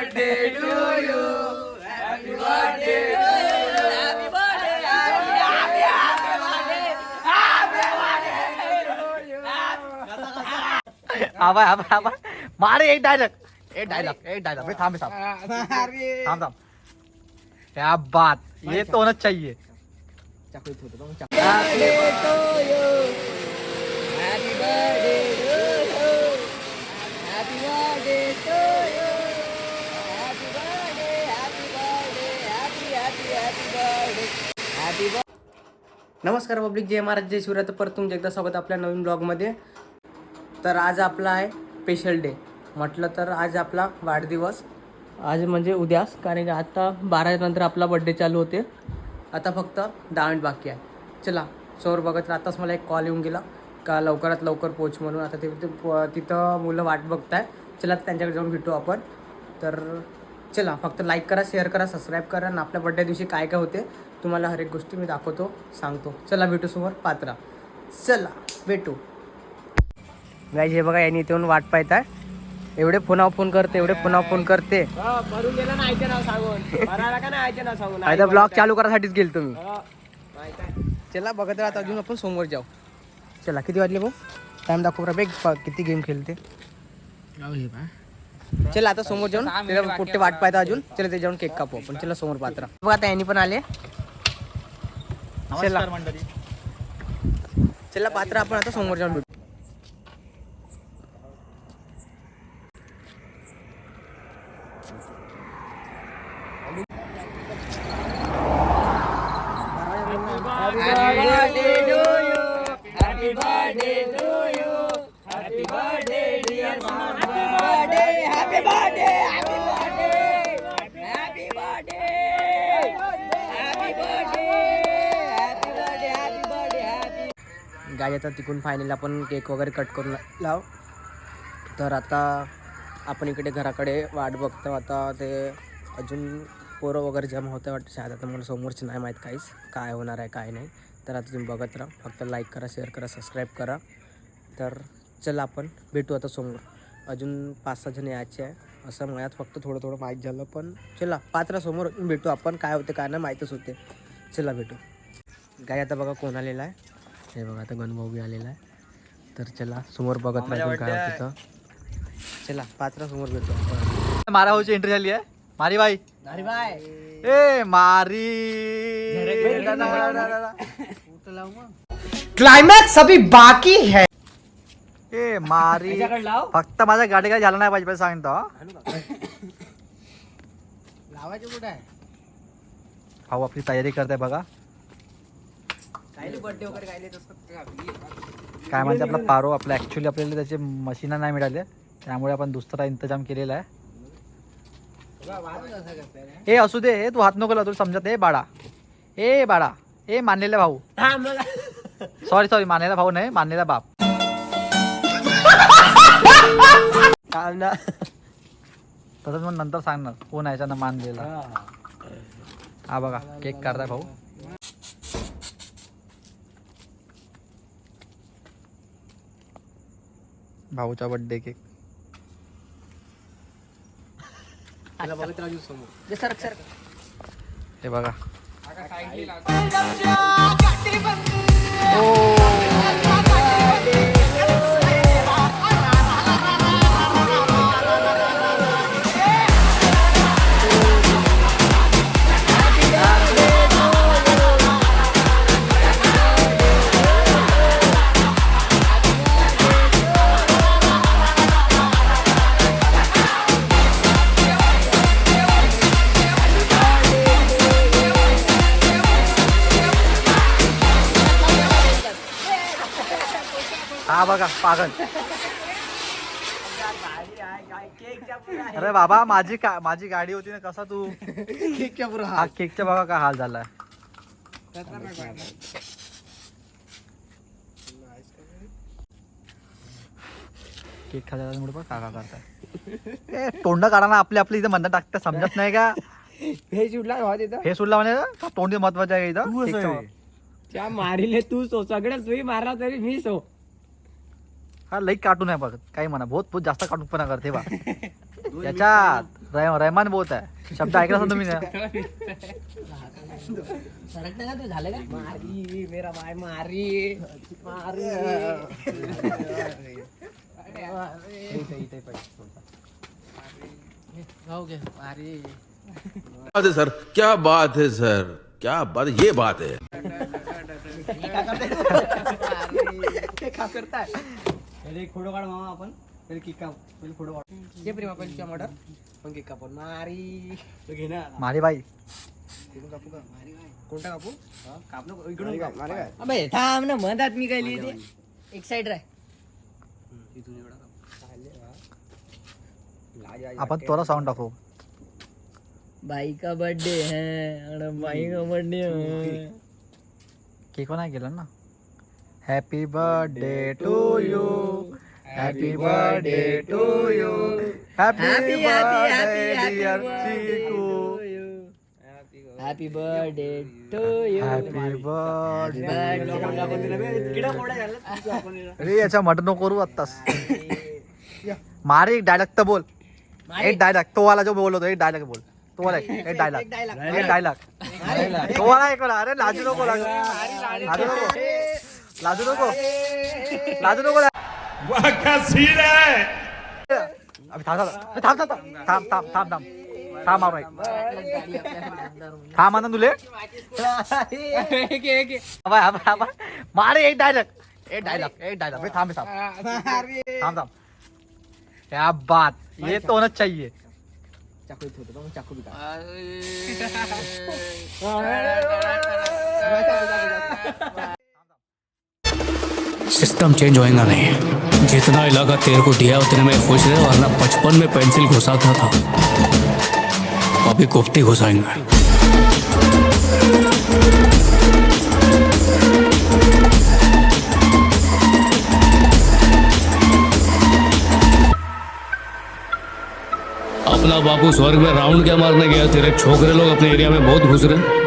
Birthday to you, happy birthday to you, happy birthday, आबा आबा आबा मारे एक डायलॉग भाई थाम क्या बात, ये तो होना चाहिए. Happy to you, happy birthday to you, happy birthday to you, happy birthday, happy birthday, happy birthday. नमस्कार पब्लिक, जय महाराज जय शिवराय. तर परत तुमच्या एकदा स्वागत आपल्या नवीन ब्लॉगमध्ये. तर आज आपला आहे स्पेशल डे. म्हटलं तर आज आपला वाढदिवस, आज म्हणजे उद्याच, कारण की आता 12 नंतर आपला बड्डे चालू होते. आता फक्त 10 मिनिट बाकी आहे. चला समोर बघत आताच मला एक कॉल येऊन गेला का लवकरात लवकर पोच म्हणून. आता तिथं मुलं वाट बघताय. चला त्यांच्याकडे जाऊन भेटू आपण. तर चला फक्त लाईक करा, शेअर करा, सबस्क्राईब करा. आणि आपल्या बड्डे दिवशी काय काय होते तुम्हाला हर एक गोष्टी मी दाखवतो, सांगतो. चला भेटू समोर पात्रा. चला भेटू. गाईज हे बघा, यांनी इथे वाट पाहत आहे. एवढे फोनावर फोन करते, एवढे फोनावर फोन करते. भरून गेला ना आयचं नाव सांगून, भरायला का नाही आयचं नाव सांगून. आता ब्लॉग चालू करासाठीच गेल तुम्ही. चला बघत राहता, अजून आपण समोर जाऊ. चला किती वाजले भाऊ, टाइम दाखव बरं. किती गेम खेळते. चला आता समोर जाऊन त्याला कुठे वाट पाहता अजून. चला ते जाऊन केक कापू आपण. चला समोर पात्रा बघा, आता यांनी पण आले. चला चला पात्रा, आपण आता समोर जाऊन भेटू. Happy birthday to you, happy birthday dear mama, happy birthday, happy birthday, happy birthday, happy birthday, happy birthday, happy birthday, happy. गाय आता तिकून फायनल आपण केक वगैरे कट करून लाव. तर आता आपण इकडे घराकडे वाट बघतो. आता ते अजून पोरं वगैरे जमा होतं वाटतं शाळेत. आता मला समोरचं नाही माहीत काहीच काय होणार आहे काय नाही. तर आता तुम्ही बघत राहा, फक्त लाईक करा, शेअर करा, सबस्क्राईब करा. तर चला आपण भेटू आता समोर. अजून 5-6 जण यायचे आहे असं मयात फक्त थोडं माहीत झालं. पण चला पात्रा समोर भेटू आपण. काय होते काय नाही माहीतच होते. चला भेटू. गाय आता बघा कोण आलेला आहे. हे बघा आता गणभाऊ बी आलेला आहे. तर चला समोर बघत राहतो काय होतं तिथं. चला पात्रा समोर भेटू आपण. मारा भाऊची एंट्री झाली आहे. मारी बाई, अरे बाय ए मारी. क्लाइमैक्स अभी बाकी है. ए मारी, फक्त माझ्या गाडी काय झालं नाही पाहिजे सांगतो. लावायचे कुठे आहे भाऊ आपली तयारी करताय बघा. बर्थडे वगैरे काय काय म्हणते आपला पारो. आपला ऍक्च्युली आपल्याला त्याचे मशीन नाही मिळाले, त्यामुळे आपण दुसरा इंतजाम केलेला आहे. ए असू दे, तू हात नको लावू, तुला समजत. ए बाळा, ए बाळा, ए मानलेला भाऊ. सॉरी मानलेला भाऊ नाही, मानलेला बाप. तसंच मग नंतर सांगणार कोण यायचा ना मानलेला. हा बघा केक काढताय भाऊ. भाऊचा बर्थडे केक. बघत राजू समोर. सर हे बघा. हा बघा पागल. अरे बाबा माझी गाडी होती ना. कसा तू केकच्या पुरा हा केकचा बघा काय हाल झालाय. केक खाल्ल्यामुळे पण काका करताय. तोंड काढा ना आपली आपली इथं म्हणता टाकता समजत नाही का. हे सुटला हे सोडला म्हणे तोंड महत्वाचं आहे इथं. त्या मारीले तू सो, सगळं तुम्ही मारला तरी मी सो. हा लई कार्टून आहे बघ. काही म्हणा बहुत जास्त कार्टूनपणा करते बा याच्यात. रहमान बहुत है शब्द ऐकला असेल तुम्ही ना सरक ना तू झालं का मारी मेरा भाई मारी मारी बात है सर, क्या बात है सर, क्या बात, ये बात है. का करताय पहिले फोटो काढ मामा आपण पहिले किक्का पहिले फोटो काढ ये प्रेमा पहिली टमाटर पण केक कापून मारी तो घे ना मारी बाई इकडून कापू का कोणता कापू कापलं इकडून काप. अबे थांब ना मधात मी काय लिहिते एक साइड राह इथून एवढा कापू आपण तोरा साऊंड टाकू भाई का बर्थडे है और भाई का बर्थडे है केक पण नाही केलं ना happy birthday to you happy birthday to you happy birthday dear Chiku happy birthday to you happy birthday किडा कोडा झाला तू आपण अरे याच्या मटन नको करू आत्ताच मारे एक डायलॉग तर बोल एक डायलॉग तो वाला जो बोलतो एक डायलॉग बोल तो वाला एक डायलॉग एक डायलॉग तो वाला एक वाला अरे लाजू नको लाजू नको लाजू नको लाजू नको वाह क्या सीन है. अबे थांब थांब थांब थांब थांब थांब थांब थांब मारू एक थांब आता तुले मारे एक डायलॉग थांब थांब थांब थांब क्या बात ये तो होना चाहिए चाकू इथे होतं मग चाकू बी काप. सिस्टम चेंज होएगा नहीं जितना इलाका तेरे को दिया उतने में खुश रहे वरना बचपन में पेंसिल घुसाता था अभी कोफ्ती घुसाएंगे अपना बापू स्वर्ग में राउंड क्या मारने गया तेरे छोकरे लोग अपने एरिया में बहुत घुस रहे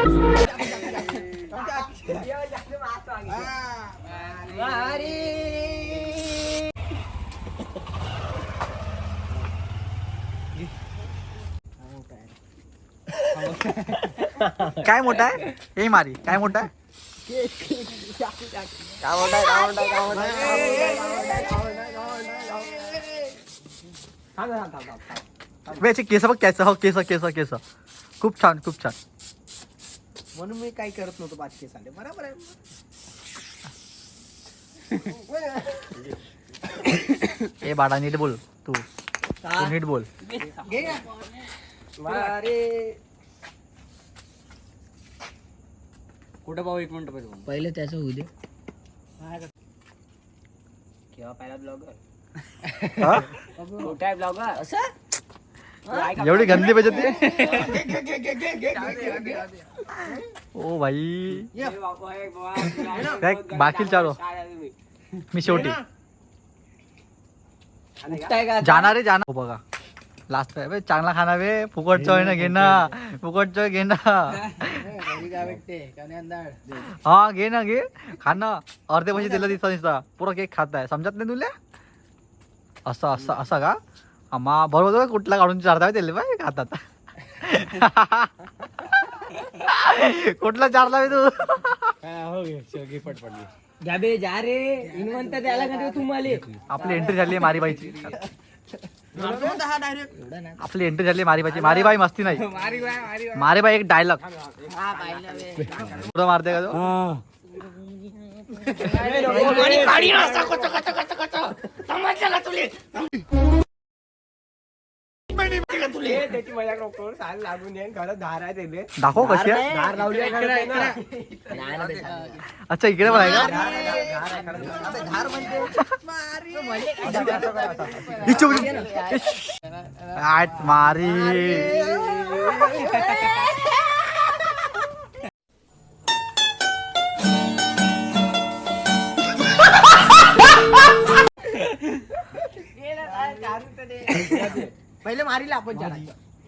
काय मोठा आहे हे मारी काय मोठा आहे याचे केस बघ केस हो केस केस केस खूप छान खूप छान म्हणून मी काही करत नव्हतो बातके साले बरोबर आहे ए बाळा नीट बोल तू नीट बोल घे ना. अरे कुठं भाऊ एक मिनिट पहिले पहिले त्याचं होऊ दे केव्हा पहिला ब्लॉगर हा? मोठा ब्लॉगर असं एवढी गंदी पाहिजे ती ओ भाई काय बाकी चालू मी शेवटी जाणार रे जाणार हो बघा लास्ट आहे चांगला खाना वे फुकट चोय ना घे ना फुकट चोय घे ना हा घे ना घे खाना अर्धे पैसे दिलं दिसता दिसता पुरा केक खाताय समजत नाही तुला असं असं असं का मा बरोबर कुठला काढून चारता दिले बाय खातात कुठला चारला तू हो घे पटपट जाबे जा रे इन्वंत त्याला का तुम्हाला आपली एंट्री झाली मारीबाईची हा डायरेक्ट आपली एंट्री झाली मारीबाईची मारीबाई मस्ती नाही मारीबाई एक डायलॉग पुढं मारते का तो त्याची मजा नको साल लागून येईल घरात धार आहे त्याले दाखव कशी आहे धार लावली आहे घरात आहे ना. अच्छा इकडे पण आहे का धार म्हणते इच्छू आठ मारी पहिले मारीला आपण चार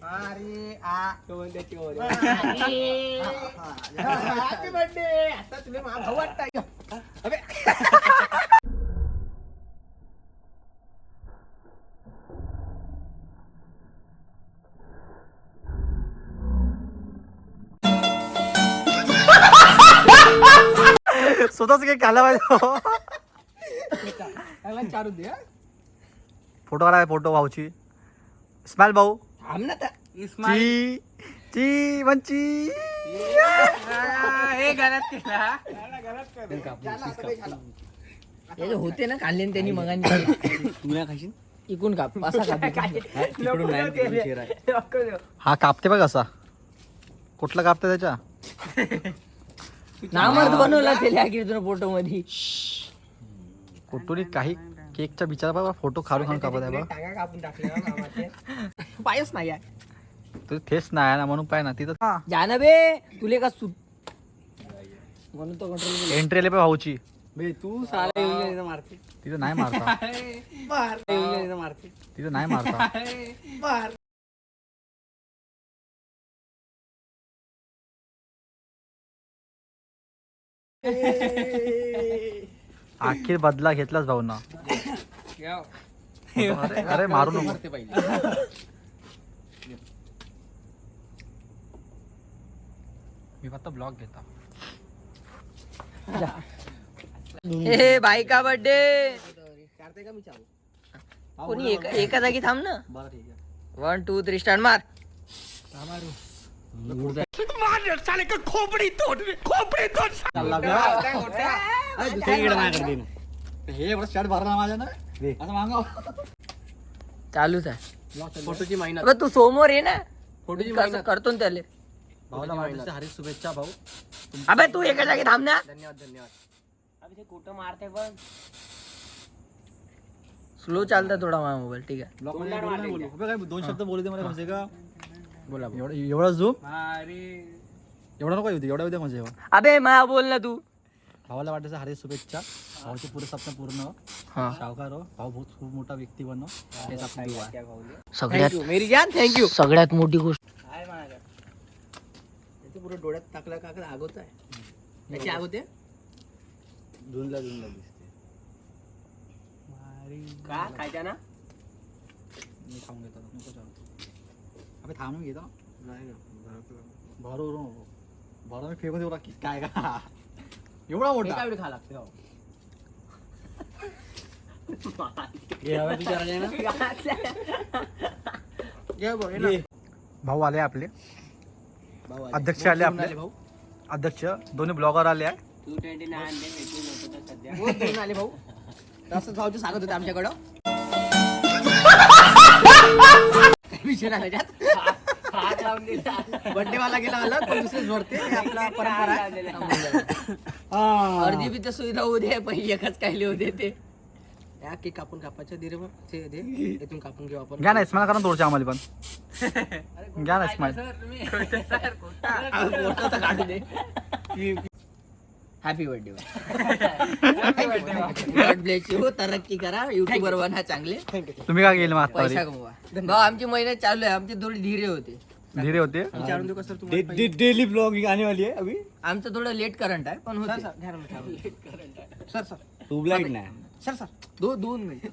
अरे आ तो त्याची हॅपी बर्थडे आता तुला भाऊ वाटताय अबे स्वतःच केक खायला पाहिजे त्याला चारू दे हा. फोटो काढा फोटो भाऊची स्माइल भाऊ थांब ना त्या. ची ची मंची हे घरात केला हे जे होते ना खाल्ले ना त्यांनी मगांनी इकून काप असा काप हा कापते बघ असा कुठला कापते त्याच्या नामर्थ बनवला त्याला कीर्तन फोटो मध्ये कुठून काही केकच्या बिचारा बघा फोटो खालून खालून कापत आहे बघा टाका कापून टाकले पायच नाही आहे तुझी ठेस नाही आहे ना म्हणून पाय ना तिथं जाना बे तुले का सुट म्हणून तो कंट्रोल एंट्री आली भाऊची तू साला मारते तिथं नाही मारता मारते तिथं नाही मारता अखेर बदला घेतलाच भाऊ ना अरे अरे मारू नको मी फक्त ब्लॉग घेता हे बाई का बर्थडे कोणी एका जागी थांब ना 1 2 3 स्टार्ट मार हे एवढं शर्ट भरला माझ्या ना असं मागव चालूच आहे फोटोची महिना अबे तू समोर ये ना फोटोची कसं करतो ना त्याले भाऊला वाढदिवसाच्या हार्दिक शुभेच्छा भाऊ अबे तू एका जागी थांब ना धन्यवाद अबे ते कुठं मारते पण स्लो चालता थोडा माझा मोबाईल ठीक आहे ब्लॉग मध्ये बोलू नाही बोलू. अबे काय 2 शब्द बोलू दे मला कमसे का बोला एवढा एवढा झूम अरे एवढा नको येऊ दे एवढा येऊ दे म्हणजे अबे मला बोल ना तू भावाला वाटायचं हार्दिक शुभेच्छा भाऊचे पुरे स्वप्न पूर्ण हो. हा सावकार हो भाऊ बहुत खूप मोठा व्यक्ती बनो हेच आपली दुआ आहे. सगळ्यात मेरी जान थँक्यू सगळ्यात मोठी गोष्ट काय म्हणाला ते पुरं डोळ्यात टाकलं का आगोत आहे त्याची आगोते जुनला दिसते का खायच्या ना मी खाऊन घेतो नको चालू अबे थांबून घेतो नाही भरो भरो मी फेमस एवढा की काय का एवढा मोठा काय खा लागते हो भाऊ आले आपले अध्यक्ष आले आपले भाऊ अध्यक्ष दोन्ही ब्लॉगर आले आहे 229 आणले भेटून होतं तर सध्या हो दोन आले भाऊ तसंच भाऊचे सांगत होते आमच्याकडं काही विषय नाही त्याच्यात हात लावून दिला बर्थडे वाला गेला आला पण दुसरेच भरते हे आपला परंपरा आहे. अर्धी बी तर सुविधा होऊ दे पहिली एकच कायले होते ते या केक कापून कापायच्या दे रे मग ते दे इथून कापून घेऊ आपण घ्या ना इस्माईल करा थोडच्या आम्हाला पण घ्या ना इस्माईल काढू दे happy birthday God bless you तरक्की करा युट्यूबर बना चांगले तुम्ही काय गेले मग पैसा आता कमवा भाऊ आमची मेहनत चालू आहे आमचे थोडे धीरे होते धीरे होते विचारून देऊ कसं तुम्हाला डेली ब्लॉग आने वाली है अभी आमचं थोडं लेट करंट आहे पण होते घ्या ना मिठाई. सर सर ट्यूबलाइट नाही सर सर दोन मिनिट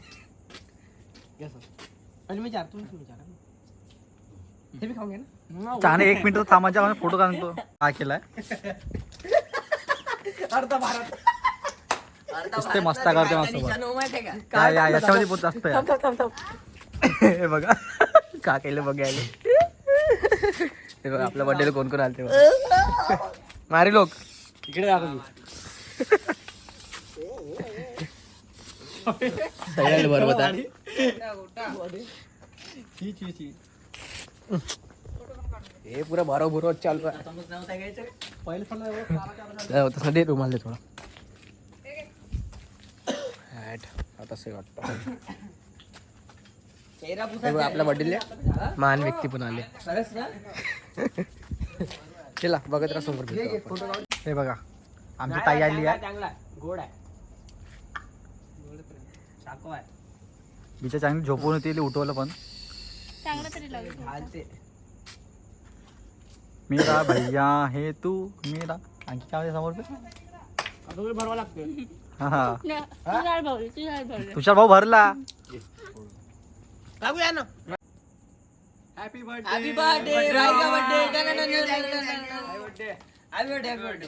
घ्या सर आणि मी चार तुम्ही विचारा ते बी खाऊन घ्या ना चाने 1 मिनिट थांबायच्या फोटो काढतो काय केलाय अर्धा भारत नुसते मस्ता करते मस्त माहितीये का काय याच्यामध्ये बहुत जास्त आहे हे बघा का केलं बघायला हे बघा आपल्या बर्थडेला कोण कोण आलते बघा. मारी लोक इकडे दाखव सगळ्याला बरोबर आहे हे पुरा बरोबर चालू आहे तसं दे तुम्हाला थोडा आता से वाटतं आपल्या बर्थडेला महान व्यक्ती पण आले चला बघत राहा समोर भेटू आपण. हे बघा आमची ताई आली आहे चांगला गोड आहे चाकू आहे बिच्या चांगली झोपून होती उठवलं पण चांगलं तरी लागेल मेरा भैया हे तू मेरा आणखी काय समोर अजून भरवा लागते हा हा तुझ्या भाऊ तुषार भाऊ भरला लागूया ना हॅपी बर्थडे रायगा बर्थडे हॅपी बर्थडे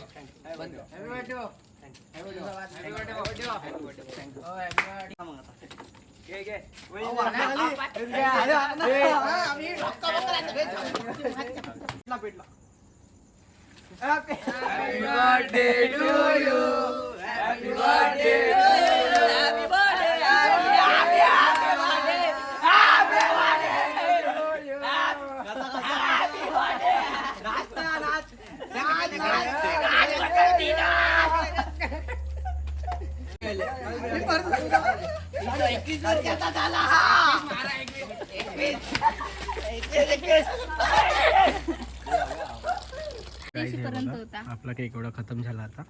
पर्यंत होता. आपला केक एवढा खतम झाला आता,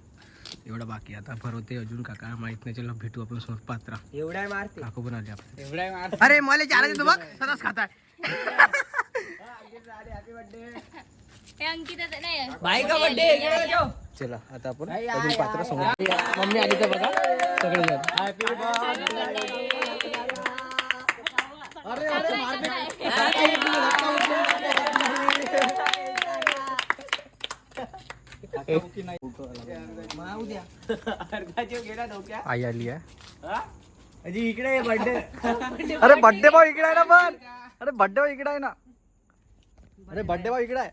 एवढा बाकी आता भरवते अजून काका माहित नाही. चला भेटू आपण समोर पात्रा. एवढा मारते काकू पण आले आपले. एवढा मार. अरे मला चार देतो बघ, सरस खाताय. हे अंकिता नाही बाई का बर्थडे चला आता आपण अजून पात्रा समोर. मम्मी आली तर बघा सगळे जण. आई आली आहे. इकडे बर्थडे. अरे बर्थडे बॉय इकडे आहे ना पण. अरे बर्थडे बॉय इकडे आहे ना. अरे बर्थडे बॉय इकडे आहे.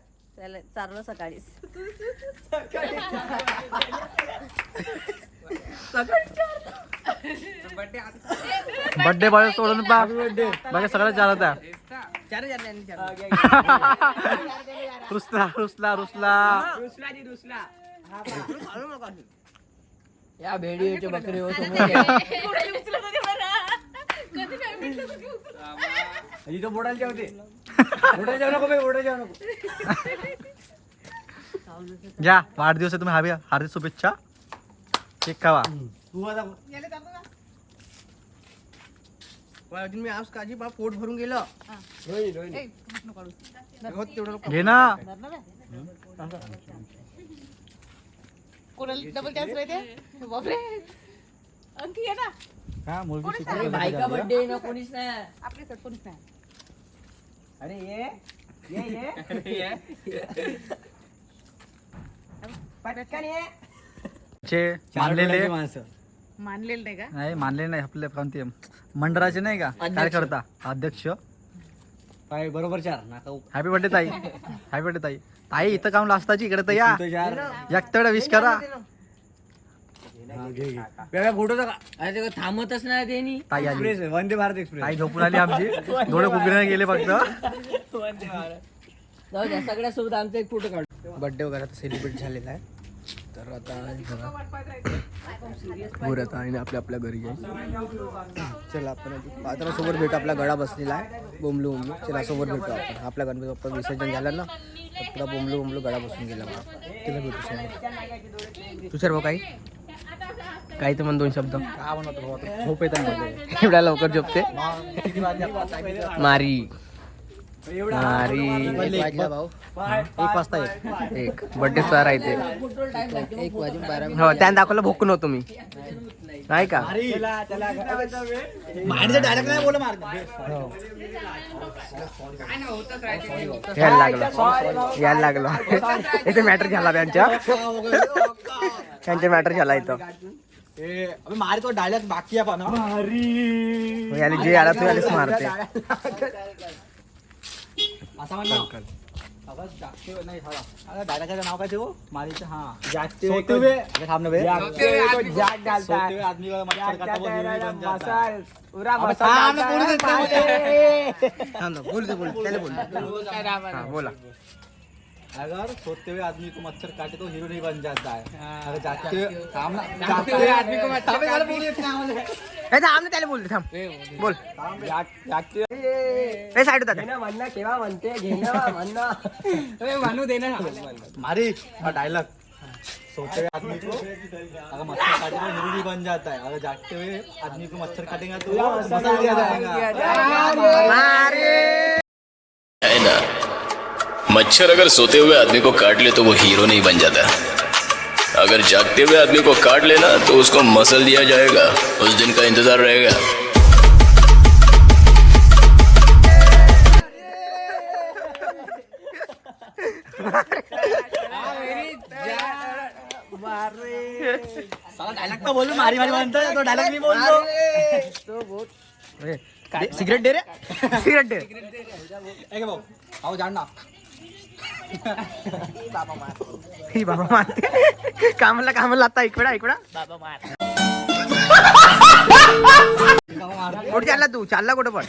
चाललो सकाळीच. बर्थडे बॉय सोडून पा बाकी सगळं चालत आहे. रुसला रुसला रुसला. या भेडीचे बकरी हो समोर. तो बोटायला जेवते. बोटायला जेवू नको, बोटायला जेवू नको. घ्या वाढदिवस आहे तुम्ही हवी हार्दिक शुभेच्छा. केक खावा. अजून मी आज काजी बा पोट भरून गेलं. घे ना. डबल चान्स राहते. बापरे अंकी आहे ना. हा मुलगी अरे बाई का बर्थडे ना कोणीच नाही. आपले सर कोणीच नाही. अरे ये पटकन ये. मानलेले मानलेलं नाही का. नाही मानलेले नाही आपले कोणते मंडळाचे नाही का काय करता अध्यक्ष. बाई बरोबर 4 नाका. हॅपी बर्थडे ताई. हॅपी बर्थडे ताई. ताई इथं काम लाजताची इकडे तर या एकटं विश करा. फोटोचा अरे ते थांबतच नाही त्यांनी. ताई आली. वंदे भारत एक्सप्रेस. ताई झोपून आली आमची. थोडे कुकरीने गेले फक्त. जाऊ द्या सगळ्या सोबत आमचा एक फोटो काढू. बर्थडे वगैरे आता सेलिब्रेट झालेला आहे. तर आता भोर आता आणि आपल्या घरी जाईल. चला आपण पात्रासोबत भेटू. आपला गडा बसलेला आहे बोंबलू बोंबलू. चला सोबत भेटू आपण. आपल्या गणपती बाप्पा विसर्जन झालं ना तर पुरा बोंबलू बोंबलू गडा बसून गेला बा. तिला भेटू समोर. तुषार भाऊ काही तर म्हण 2 शब्द. झोप येत आहे. एवढ्या लवकर झोपते मारी. भाऊ 1 वाजता 1 बर्थडे स्टार आहे ते. 1:12. हो त्यानं दाखवलं भोक नव्हतो मी नाही का. डायरेक्ट नाही बोल मार. यायला लागलो इथे मॅटर झाला त्यांच्या मॅटर झाला इथं. मारी तो डायरेक्ट बाकी आहे पण याला जे आला तो यालाच मारते. असं म्हणलं नाही डायरेक्टचं नाव काय ते हो मारीचं. हा जागते सोते हुए. थांब ना बे. जाग घालता. सोते हुए आदमी का मच्छर काटा वो हिरवी बन जाता है. बोला. अगर सोते हुए आदमी को मच्छर काटे तो हीरो नहीं बन जाता है. अगर जागते हुए काम ना जागते हुए आदमी को मच्छर थांब त्याला बोलते. थांब बोल. साईड होता म्हणणं केव्हा म्हणते घेणं म्हणणं म्हणू दे ना. मारी हा डायलॉग. सोते हुए आदमी को अगर मच्छर काटे तो हीरो नहीं बन जाता है. अगर जागते हुए आदमी को मच्छर काटेगा तो मसाला दिया जाएगा. है ना. मच्छर अगर सोते हुए आदमी को काट ले तो वो हीरो नहीं बन जाता. अगर जागते हुए आदमी को काट लेना तो उसको मसल दिया जाएगा. उस दिन का इंतजार रहेगा. डायलॉग तर बोलू मारी मारी म्हणतोय तो डायलॉग मी बोललो सिगरेट दे रे सिगरेट दे भाऊ भाऊ जाण ना ही बाबा मारते कामाला आता इकडा कुठे चालला तू चालला कुठं पण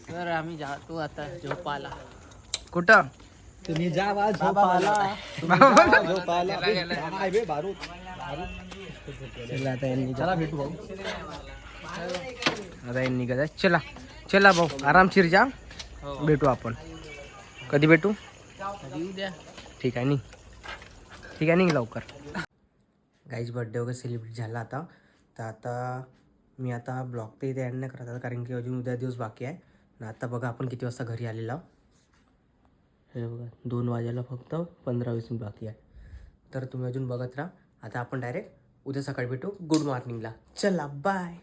तर आम्ही जातो आता झोपाला. कुठं तुम्ही जावा झोपाला चला आता यांनी चला भेटू भाऊ. आता यांनी निघायचं. चला भाऊ आरामशीर जा. भेटू आपण. कधी भेटू? उद्या. ठीक आहे निघ लवकर. गाईज बर्थडे वगैरे सेलिब्रेट झाला आता. तर आता मी ब्लॉग तर इथे एंड नाही करत आता, कारण की अजून उद्या दिवस बाकी आहे ना. आता बघा आपण किती वाजता घरी आलेलो आहोत. हे बघा 2 वाजायला फक्त 15-20 मिनिट बाकी आहे. तर तुम्ही अजून बघत राहा. आता आपण डायरेक्ट उद्या सकाळी भेटू गुड मॉर्निंगला. चला बाय.